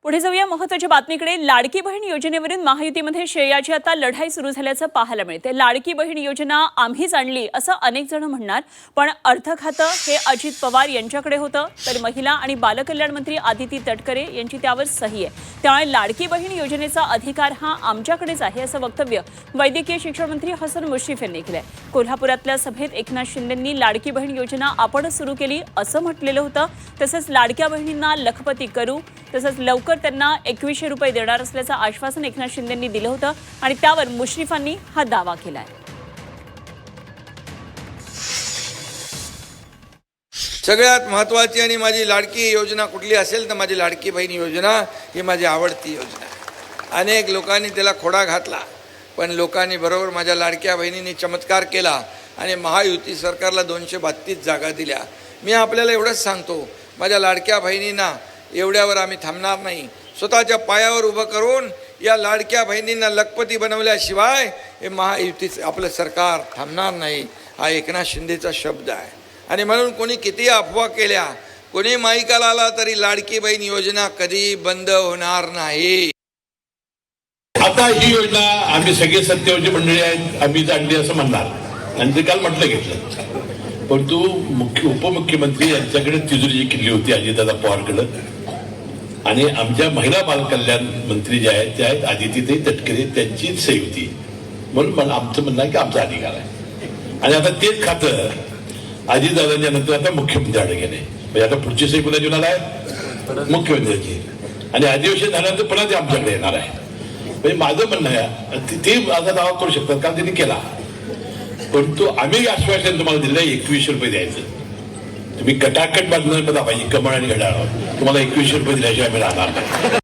पुढे जाऊया महत्त्वाच्या बातमीकडे। लाडकी बहीण योजनेवरून महायुतीमध्ये श्रेयाची आता लढाई सुरू झाल्याचं पाहायला मिळते। लाडकी बहीण योजना आम्हीच आणली असं अनेक जण म्हणणार, पण अर्थ खातं हे अजित पवार यांच्याकडे होतं, तर महिला आणि बालकल्याण मंत्री आदिती तटकरे यांची त्यावर सही आहे। त्यामुळे लाडकी बहीण योजनेचा अधिकार हा आमच्याकडेच आहे असं वक्तव्य वैद्यकीय शिक्षण मंत्री हसन मुश्रीफ यांनी केलंय। कोल्हापुरातल्या सभेत एकनाथ शिंदेंनी लाडकी बहीण योजना आपणच सुरू केली असं म्हटलेलं होतं। तसंच लाडक्या बहिणींना लखपती करू, तसंच लवकर त्यांना 2100 रुपये देणार असल्याचं आश्वासन एकनाथ शिंदेंनी दिलं होतं आणि त्यावर मुश्रीफांनी हा दावा केलाय। सगळ्यात महत्त्वाची आणि माझी लाडकी योजना कुठली असेल तर माझी लाडकी बहीण योजना ही माझी आवडती योजना आहे। अनेक लोकांनी त्याला खोडा घातला, पण लोकांनी बरोबर माझ्या लाडक्या बहिणींनी चमत्कार केला आणि महायुती सरकारला 232 जागा दिल्या। मी आपल्याला एवढंच सांगतो, माझ्या लाडक्या बहिणींना एवढ्यावर आम्ही थांबणार नाही। स्वतःच्या पायावर उभं करून या लाडक्या बहिणींना लखपती बनवल्याशिवाय हे महायुतीचं आपलं सरकार थांबणार नाही, हा एकनाथ शिंदेचा शब्द आहे। आणि म्हणून कोणी किती अफवा केल्या, कोणी माईकाला आला तरी लाडकी बहीण योजना कधी बंद होणार नाही। आता ही योजना आम्ही सगळे सत्तेवरची मंडळी आहेत, आम्ही जाणली असं म्हणणार आणि ते काल म्हटलं घेतलं, परंतु उपमुख्यमंत्री यांच्याकडे तिजोरी केली होती अजितदादा पवारकडे, आणि आमच्या महिला बालकल्याण मंत्री जे आहेत त्या आहेत आदिती तटकरे, त्यांचीच सही होती। म्हणून आमचं म्हणणं आहे की आमचा अधिकार आहे। आणि आता तेच खातं अजितदादांच्या नंतर आता मुख्यमंत्र्याकडे गेले, म्हणजे आता पुढची सही पुन्हा येणार आहे मुख्यमंत्र्यांची, आणि अधिवेशन झाल्यानंतर पुन्हा ते आमच्याकडे येणार आहे। म्हणजे माझं म्हणणं आहे ते असा दावा करू शकतात, कारण त्यांनी केला, परंतु आम्ही आश्वासन तुम्हाला दिलं 2100 रुपये द्यायचं। तुम्ही कटाकट बांधणार पाहिजे, कमळ आणि घड्याळ, तुम्हाला 2100 रुपये दिल्याशिवाय आम्ही राहणार नाही।